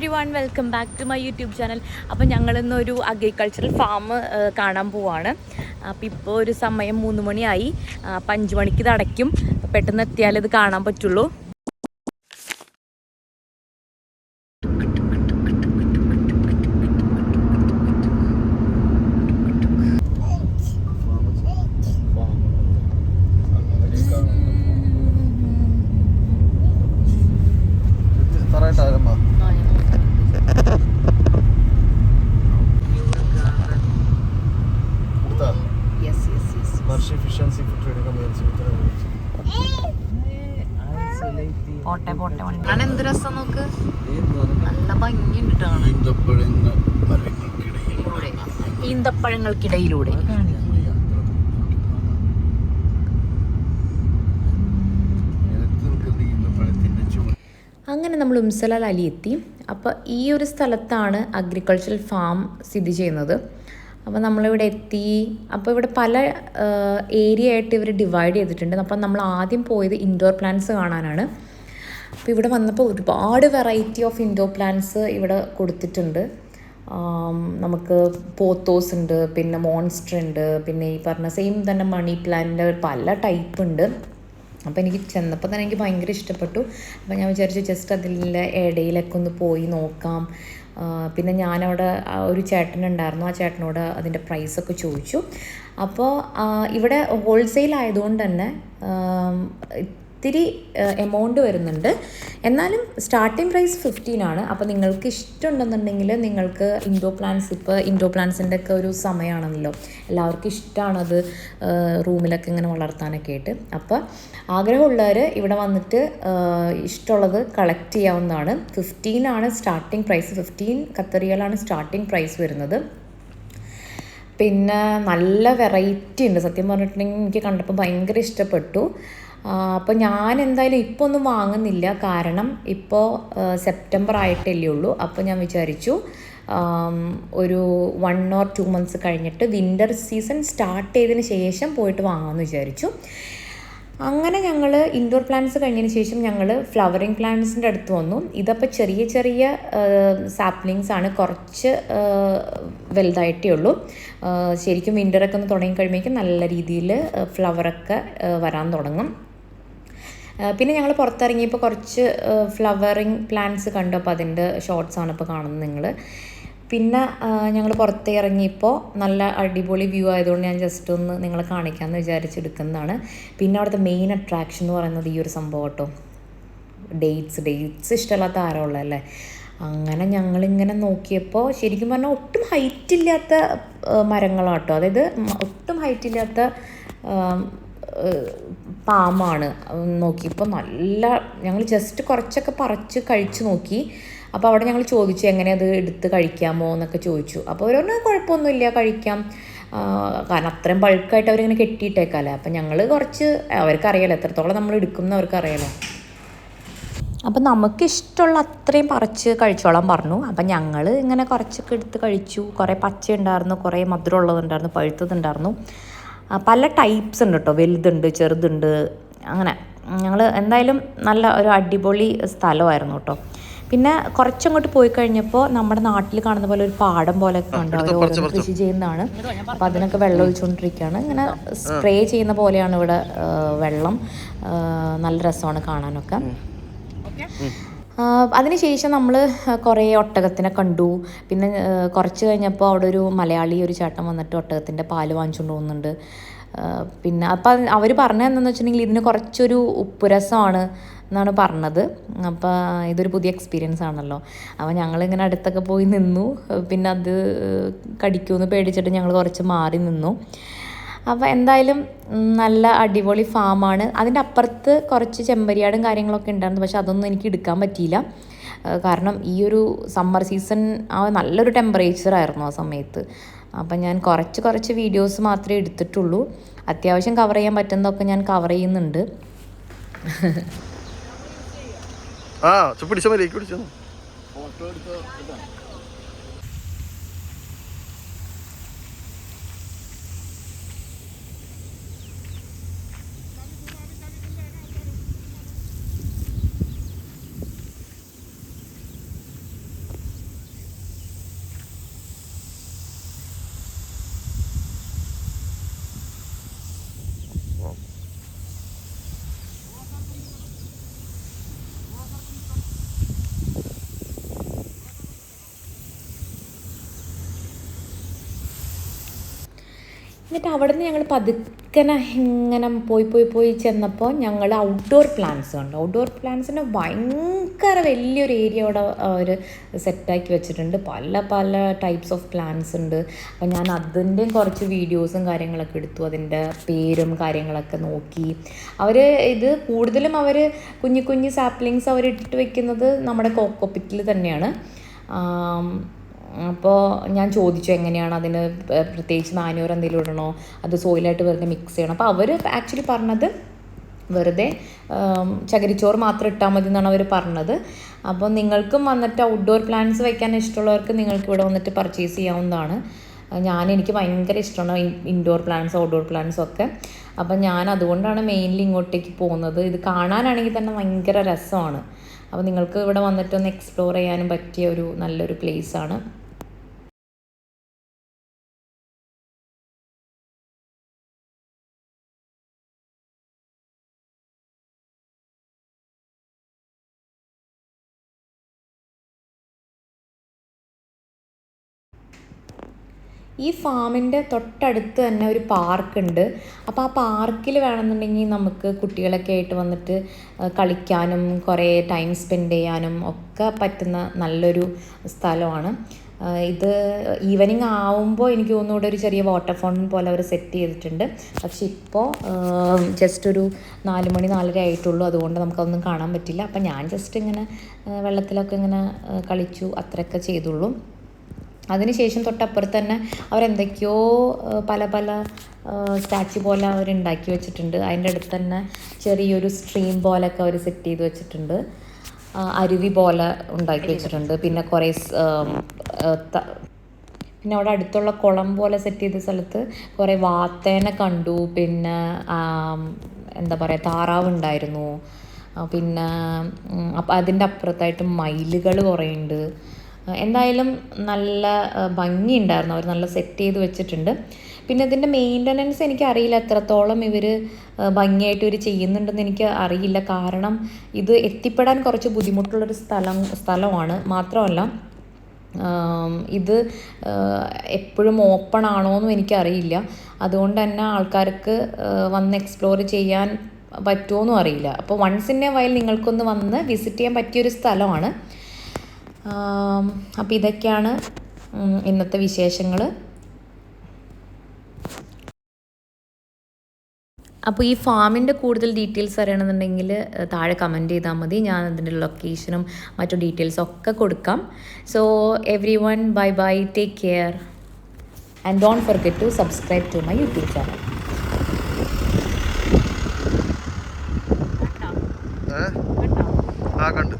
Every one welcome back to my YouTube channel. അപ്പോൾ ഞങ്ങളിന്നൊരു agricultural farm കാണാൻ പോവാണ്. അപ്പോൾ ഇപ്പോൾ ഒരു സമയം 3 മണിയായി. അപ്പോൾ 5 മണിക്ക് ഇത് അടയ്ക്കും. പെട്ടെന്ന് എത്തിയാൽ ഇത് കാണാൻ പറ്റുള്ളൂ. എന്ത് രസം നോക്ക്, നല്ല ഭംഗിയുണ്ട്. ഈന്തപ്പഴങ്ങൾക്കിടയിലൂടെ അങ്ങനെ നമ്മൾ ഉംസലാൽ അലി എത്തി. അപ്പോൾ ഈ ഒരു സ്ഥലത്താണ് അഗ്രികൾച്ചറൽ ഫാം സ്ഥിതി ചെയ്യുന്നത്. അപ്പോൾ നമ്മളിവിടെ എത്തി. അപ്പോൾ ഇവിടെ പല ഏരിയ ആയിട്ട് ഇവർ ഡിവൈഡ് ചെയ്തിട്ടുണ്ട്. അപ്പോൾ നമ്മൾ ആദ്യം പോയത് ഇൻഡോർ പ്ലാന്റ്സ് കാണാനാണ്. അപ്പോൾ ഇവിടെ വന്നപ്പോൾ ഒരുപാട് വെറൈറ്റി ഓഫ് ഇൻഡോർ പ്ലാന്റ്സ് ഇവിടെ കൊടുത്തിട്ടുണ്ട്. നമുക്ക് പോത്തോസ് ഉണ്ട്, പിന്നെ മോൺസ്റ്റർ ഉണ്ട്, പിന്നെ ഈ പറഞ്ഞ സെയിം തന്നെ മണി പ്ലാന്റ്, പല ടൈപ്പ് ഉണ്ട്. അപ്പോൾ എനിക്ക് ചെന്നപ്പോൾ തന്നെ എനിക്ക് ഭയങ്കര ഇഷ്ടപ്പെട്ടു. അപ്പോൾ ഞാൻ വിചാരിച്ചു ജസ്റ്റ് അതിലെ ഇടയിലൊക്കെ ഒന്ന് പോയി നോക്കാം. പിന്നെ ഞാനവിടെ ഒരു ചേട്ടനുണ്ടായിരുന്നു, ആ ചേട്ടനോട് അതിൻ്റെ പ്രൈസൊക്കെ ചോദിച്ചു. അപ്പോൾ ഇവിടെ ഹോൾസെയിൽ ആയതുകൊണ്ട് തന്നെ ഇത്തിരി എമൗണ്ട് വരുന്നുണ്ട്. എന്നാലും സ്റ്റാർട്ടിങ് പ്രൈസ് 15 ആണ്. അപ്പോൾ നിങ്ങൾക്ക് ഇഷ്ടമുണ്ടെന്നുണ്ടെങ്കിൽ നിങ്ങൾക്ക് ഇൻഡോർ പ്ലാന്റ്സ്, ഇപ്പോൾ ഇൻഡോർ പ്ലാന്റ്സിൻ്റെ ഒക്കെ ഒരു സമയമാണല്ലോ, എല്ലാവർക്കും ഇഷ്ടമാണത് റൂമിലൊക്കെ ഇങ്ങനെ വളർത്താനൊക്കെ ആയിട്ട്. അപ്പോൾ ആഗ്രഹമുള്ളവർ ഇവിടെ വന്നിട്ട് ഇഷ്ടമുള്ളത് കളക്ട് ചെയ്യാവുന്നതാണ്. 15 ആണ് സ്റ്റാർട്ടിങ് പ്രൈസ്. 15 ഖത്തറിയലാണ് സ്റ്റാർട്ടിങ് പ്രൈസ് വരുന്നത്. പിന്നെ നല്ല വെറൈറ്റി ഉണ്ട്. സത്യം പറഞ്ഞിട്ടുണ്ടെങ്കിൽ എനിക്ക് കണ്ടപ്പോൾ ഭയങ്കര ഇഷ്ടപ്പെട്ടു. അപ്പോൾ ഞാൻ എന്തായാലും ഇപ്പോൾ ഒന്നും വാങ്ങുന്നില്ല, കാരണം ഇപ്പോൾ സെപ്റ്റംബർ ആയിട്ടല്ലേ ഉള്ളൂ. അപ്പോൾ ഞാൻ വിചാരിച്ചു ഒരു 1 or 2 months കഴിഞ്ഞിട്ട് വിൻ്റർ സീസൺ സ്റ്റാർട്ട് ചെയ്തതിന് ശേഷം പോയിട്ട് വാങ്ങാമെന്ന് വിചാരിച്ചു. അങ്ങനെ ഞങ്ങൾ ഇൻഡോർ പ്ലാന്റ്സ് കഴിഞ്ഞതിന് ശേഷം ഞങ്ങൾ ഫ്ലവറിങ് പ്ലാന്റ്സിൻ്റെ അടുത്ത് വന്നു. ഇതപ്പോൾ ചെറിയ ചെറിയ സാപ്ലിങ്സ് ആണ്, കുറച്ച് വലുതായിട്ടേ ഉള്ളൂ. ശരിക്കും വിൻ്ററൊക്കെ ഒന്ന് തുടങ്ങി കഴിയുമ്പോഴേക്കും നല്ല രീതിയിൽ ഫ്ലവറൊക്കെ വരാൻ തുടങ്ങും. പിന്നെ ഞങ്ങൾ പുറത്തിറങ്ങിയപ്പോൾ കുറച്ച് ഫ്ലവറിങ് പ്ലാന്റ്സ് കണ്ടു. അപ്പോൾ അതിൻ്റെ ഷോർട്സാണ് ഇപ്പോൾ കാണുന്നത് നിങ്ങൾ. പിന്നെ ഞങ്ങൾ പുറത്ത് ഇറങ്ങിയപ്പോൾ നല്ല അടിപൊളി വ്യൂ ആയതുകൊണ്ട് ഞാൻ ജസ്റ്റ് ഒന്ന് നിങ്ങളെ കാണിക്കാമെന്ന് വിചാരിച്ചെടുക്കുന്നതാണ്. പിന്നെ അവിടുത്തെ മെയിൻ അട്രാക്ഷൻ എന്ന് പറയുന്നത് ഈ ഒരു സംഭവം കേട്ടോ, ഡേറ്റ്സ് ഇഷ്ടമില്ലാത്ത ആരമുള്ളതല്ലേ. അങ്ങനെ ഞങ്ങളിങ്ങനെ നോക്കിയപ്പോൾ ശരിക്കും പറഞ്ഞാൽ ഒട്ടും ഹൈറ്റില്ലാത്ത മരങ്ങളാട്ടോ, അതായത് ഒട്ടും ഹൈറ്റില്ലാത്ത പാമാണ്. നോക്കിയപ്പോൾ നല്ല, ഞങ്ങൾ ജസ്റ്റ് കുറച്ചൊക്കെ പറിച്ച് കഴിച്ച് നോക്കി. അപ്പോൾ അവിടെ ഞങ്ങൾ ചോദിച്ചു എങ്ങനെ അത് എടുത്ത് കഴിക്കാമോ എന്നൊക്കെ ചോദിച്ചു. അപ്പോൾ അവരൊന്നും കുഴപ്പമൊന്നുമില്ല, കഴിക്കാം, കാരണം അത്രയും ബൾക്കായിട്ട് അവരിങ്ങനെ കെട്ടിയിട്ടേക്കാല്ലേ. അപ്പം ഞങ്ങൾ കുറച്ച്, അവർക്കറിയാലോ എത്രത്തോളം നമ്മൾ എടുക്കുന്ന അവർക്കറിയാലോ. അപ്പം നമുക്കിഷ്ടമുള്ള അത്രയും പറിച്ച് കഴിച്ചോളാൻ പറഞ്ഞു. അപ്പം ഞങ്ങൾ ഇങ്ങനെ കുറച്ചൊക്കെ എടുത്ത് കഴിച്ചു. കുറേ പച്ച ഉണ്ടായിരുന്നു, കുറേ മധുരമുള്ളതുണ്ടായിരുന്നു, പഴുത്തതുണ്ടായിരുന്നു. പല ടൈപ്സ് ഉണ്ട് കേട്ടോ, വലുതുണ്ട്, ചെറുതുണ്ട്. അങ്ങനെ ഞങ്ങൾ എന്തായാലും നല്ല ഒരു അടിപൊളി സ്ഥലമായിരുന്നു കേട്ടോ. പിന്നെ കുറച്ചങ്ങോട്ട് പോയി കഴിഞ്ഞപ്പോൾ നമ്മുടെ നാട്ടിൽ കാണുന്ന പോലെ ഒരു പാടം പോലെയൊക്കെ ഉണ്ട്. അവർ ഓരോന്ന് കൃഷി ചെയ്യുന്നതാണ്. അപ്പോൾ അതിനൊക്കെ വെള്ളം ഒഴിച്ചുകൊണ്ടിരിക്കുകയാണ്. ഇങ്ങനെ സ്പ്രേ ചെയ്യുന്ന പോലെയാണ് ഇവിടെ വെള്ളം. നല്ല രസമാണ് കാണാനൊക്കെ. അതിനുശേഷം നമ്മൾ കുറേ ഒട്ടകത്തിനെ കണ്ടു. പിന്നെ കുറച്ച് കഴിഞ്ഞപ്പോൾ അവിടെ ഒരു മലയാളി ഒരു ചേട്ടൻ വന്നിട്ട് ഒട്ടകത്തിൻ്റെ പാല് വാങ്ങിച്ചുകൊണ്ട് പോകുന്നുണ്ട്. പിന്നെ അപ്പം അവർ പറഞ്ഞത് എന്താണെന്ന് വെച്ചിട്ടുണ്ടെങ്കിൽ ഇതിന് കുറച്ചൊരു ഉപ്പുരസമാണ് എന്നാണ് പറഞ്ഞത്. അപ്പോൾ ഇതൊരു പുതിയ എക്സ്പീരിയൻസ് ആണല്ലോ. അപ്പോൾ ഞങ്ങളിങ്ങനെ അടുത്തൊക്കെ പോയി നിന്നു. പിന്നെ അത് കടിക്കുമെന്ന് പേടിച്ചിട്ട് ഞങ്ങൾ കുറച്ച് മാറി നിന്നു. അപ്പോൾ എന്തായാലും നല്ല അടിപൊളി ഫാമാണ്. അതിൻ്റെ അപ്പുറത്ത് കുറച്ച് ചെമ്പരിയാടും കാര്യങ്ങളൊക്കെ ഉണ്ടായിരുന്നു, പക്ഷെ അതൊന്നും എനിക്ക് എടുക്കാൻ പറ്റിയില്ല. കാരണം ഈ ഒരു സമ്മർ സീസൺ നല്ലൊരു ടെമ്പറേച്ചറായിരുന്നു ആ സമയത്ത്. അപ്പം ഞാൻ കുറച്ച് വീഡിയോസ് മാത്രമേ എടുത്തിട്ടുള്ളൂ. അത്യാവശ്യം കവർ ചെയ്യാൻ പറ്റുന്നതൊക്കെ ഞാൻ കവർ ചെയ്യുന്നുണ്ട്. എന്നിട്ട് അവിടെ നിന്ന് ഞങ്ങൾ പതുക്കനെ ഇങ്ങനെ പോയി ചെന്നപ്പോൾ ഞങ്ങൾ ഔട്ട്ഡോർ പ്ലാന്റ്സ് കണ്ടു. ഔട്ട്ഡോർ പ്ലാന്റ്സിന് ഭയങ്കര വലിയൊരു ഏരിയ അവിടെ അവർ സെറ്റാക്കി വെച്ചിട്ടുണ്ട്. പല ടൈപ്സ് ഓഫ് പ്ലാന്റ്സ് ഉണ്ട്. അപ്പോൾ ഞാൻ അതിൻ്റെയും കുറച്ച് വീഡിയോസും കാര്യങ്ങളൊക്കെ എടുത്തു, അതിൻ്റെ പേരും കാര്യങ്ങളൊക്കെ നോക്കി. അവർ ഇത് കൂടുതലും അവർ കുഞ്ഞു സാപ്ലിങ്സ് അവർ ഇട്ട് വെക്കുന്നത് നമ്മുടെ കോക്കോപ്പിറ്റിൽ തന്നെയാണ്. അപ്പോൾ ഞാൻ ചോദിച്ചു എങ്ങനെയാണ് അതിന് പ്രത്യേകിച്ച് മാനുവർ എന്തെങ്കിലും ഇടണോ, അത് സോയിലായിട്ട് വെറുതെ മിക്സ് ചെയ്യണം. അപ്പോൾ അവർ ആക്ച്വലി പറഞ്ഞത് വെറുതെ ചകിരിച്ചോറ് മാത്രം ഇട്ടാൽ മതി എന്നാണ് അവർ പറഞ്ഞത്. അപ്പോൾ നിങ്ങൾക്കും വന്നിട്ട് ഔട്ട്ഡോർ പ്ലാന്റ്സ് വയ്ക്കാൻ ഇഷ്ടമുള്ളവർക്ക് നിങ്ങൾക്ക് ഇവിടെ വന്നിട്ട് പർച്ചേസ് ചെയ്യാവുന്നതാണ്. എനിക്ക് ഭയങ്കര ഇഷ്ടമാണ് ഇൻഡോർ പ്ലാന്റ്സ് ഔട്ട്ഡോർ പ്ലാന്റ്സും ഒക്കെ. അപ്പം ഞാൻ അതുകൊണ്ടാണ് മെയിൻലി ഇങ്ങോട്ടേക്ക് പോകുന്നത്. ഇത് കാണാനാണെങ്കിൽ തന്നെ ഭയങ്കര രസമാണ്. അപ്പോൾ നിങ്ങൾക്ക് ഇവിടെ വന്നിട്ടൊന്ന് എക്സ്പ്ലോർ ചെയ്യാനും പറ്റിയ ഒരു നല്ലൊരു പ്ലേസാണ്. ഈ ഫാമിൻ്റെ തൊട്ടടുത്ത് തന്നെ ഒരു പാർക്കുണ്ട്. അപ്പോൾ ആ പാർക്കിൽ വേണമെന്നുണ്ടെങ്കിൽ നമുക്ക് കുട്ടികളൊക്കെ ആയിട്ട് വന്നിട്ട് കളിക്കാനും കുറേ ടൈം സ്പെൻഡ് ചെയ്യാനും ഒക്കെ പറ്റുന്ന നല്ലൊരു സ്ഥലമാണ് ഇത്. ഈവനിങ് ആവുമ്പോൾ എനിക്ക് തോന്നുന്നു ഇവിടെ ഒരു ചെറിയ വാട്ടർ ഫൗണ്ടൻ പോലെ അവർ സെറ്റ് ചെയ്തിട്ടുണ്ട്. പക്ഷെ ഇപ്പോൾ ജസ്റ്റ് ഒരു 4 മണി 4:30 ആയിട്ടുള്ളൂ, അതുകൊണ്ട് നമുക്കതൊന്നും കാണാൻ പറ്റില്ല. അപ്പം ഞാൻ ജസ്റ്റ് ഇങ്ങനെ വെള്ളത്തിലൊക്കെ ഇങ്ങനെ കളിച്ചു, അത്രയൊക്കെ ചെയ്തുള്ളൂ. അതിനുശേഷം തൊട്ടപ്പുറത്ത് തന്നെ അവരെന്തൊക്കെയോ പല സ്റ്റാച്യു പോലെ അവരുണ്ടാക്കി വെച്ചിട്ടുണ്ട്. അതിൻ്റെ അടുത്ത് തന്നെ ചെറിയൊരു സ്ട്രീം പോലെയൊക്കെ അവർ സെറ്റ് ചെയ്ത് വെച്ചിട്ടുണ്ട്, അരുവി പോലെ ഉണ്ടാക്കി വെച്ചിട്ടുണ്ട്. പിന്നെ കുറേ പിന്നെ അവിടെ അടുത്തുള്ള കുളം പോലെ സെറ്റ് ചെയ്ത സ്ഥലത്ത് കുറേ വാത്തേനെ കണ്ടു. പിന്നെ എന്താ പറയുക, താറാവ് ഉണ്ടായിരുന്നു. പിന്നെ അപ്പം അതിൻ്റെ അപ്പുറത്തായിട്ട് മയിലുകൾ കുറേ ഉണ്ട്. എന്തായാലും നല്ല ഭംഗിയുണ്ടായിരുന്നു, അവർ നല്ല സെറ്റ് ചെയ്ത് വെച്ചിട്ടുണ്ട്. പിന്നെ ഇതിൻ്റെ മെയിൻ്റനൻസ് എനിക്കറിയില്ല എത്രത്തോളം ഇവർ ഭംഗിയായിട്ട് ഇവർ ചെയ്യുന്നുണ്ടെന്ന് എനിക്ക് അറിയില്ല. കാരണം ഇത് എത്തിപ്പെടാൻ കുറച്ച് ബുദ്ധിമുട്ടുള്ളൊരു സ്ഥലമാണ്. മാത്രമല്ല ഇത് എപ്പോഴും ഓപ്പൺ ആണോ എന്നും എനിക്കറിയില്ല. അതുകൊണ്ട് തന്നെ ആൾക്കാർക്ക് വന്ന് എക്സ്പ്ലോർ ചെയ്യാൻ പറ്റുമോയെന്നും അറിയില്ല. അപ്പോൾ വൺസ് ഇൻ എ വൈൽ നിങ്ങൾക്കൊന്ന് വന്ന് വിസിറ്റ് ചെയ്യാൻ പറ്റിയൊരു സ്ഥലമാണ്. അപ്പോൾ ഇതൊക്കെയാണ് ഇന്നത്തെ വിശേഷങ്ങൾ. അപ്പോൾ ഈ ഫാമിൻ്റെ കൂടുതൽ ഡീറ്റെയിൽസ് അറിയണമെന്നുണ്ടെങ്കിൽ താഴെ കമൻറ്റ് ചെയ്താൽ മതി. ഞാൻ അതിൻ്റെ ലൊക്കേഷനും മറ്റു ഡീറ്റെയിൽസും ഒക്കെ കൊടുക്കാം. So everyone, bye, take care and don't forget to subscribe to my YouTube channel. കണ്ടു.